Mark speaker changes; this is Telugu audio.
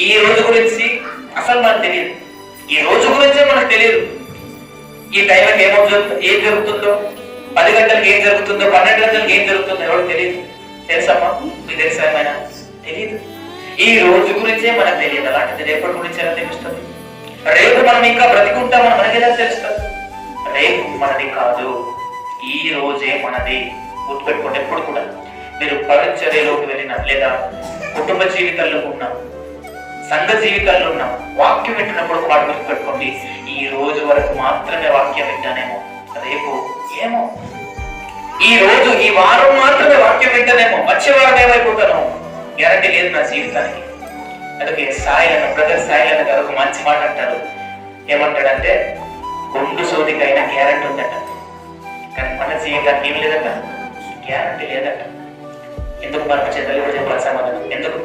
Speaker 1: ఈ రోజు గురించి అసలు మనకు తెలియదు. ఈ రోజు గురించే మనకు తెలియదు. ఈ టైంకి ఏం జరుగుతుందో, 10 గంటలకు ఏం జరుగుతుందో, 12 గంటలకు ఏం జరుగుతుందో ఎవరు తెలియదు. తెలుసమ్మా? మీకు తెలుసా ఏమైనా? తెలియదు. ఈ రోజు గురించే మనకు తెలియదు. అలాంటిది రేపటి గురించి ఎలా తెలుస్తుంది? రేపు మనం ఇంకా బ్రతికుంటామని మనకి ఎలా తెలుస్తుంది? రేపు మనది కాదు, ఈ రోజే మనది. గుర్తుపెట్టుకోండి. ఎప్పుడు కూడా మీరు పరిచర్యలోకి వెళ్ళినా, లేదా కుటుంబ జీవితాల్లో ఉన్నా, సంఘ జీవితాల్లో ఉన్నా, వాక్యం వింటున్నప్పుడు ఒక మాట గుర్తుపెట్టుకోండి, ఈ రోజు వరకు మాత్రమే వాక్యం వింటానేమో, రేపు ఏమో. ఈ రోజు, ఈ వారం మాత్రమే వాక్యం వింటానేమో, వచ్చే వారం ఏమైపోతానో గ్యారంటీ లేదు నా జీవితానికి. అందుకే బ్రదర్ సాయిలన్న గారు ఒక మంచి మాట అంటారు. ఏమంటాడంటే, గుండు సోదికైనా గ్యారంటీ ఉందట, కానీ మన జీవితానికి ఏం లేదట, గ్యారంటీ లేదట. ఎందుకు మన చెల్లెలు కూడా చెప్పాలి సమాధానం? ఎందుకు?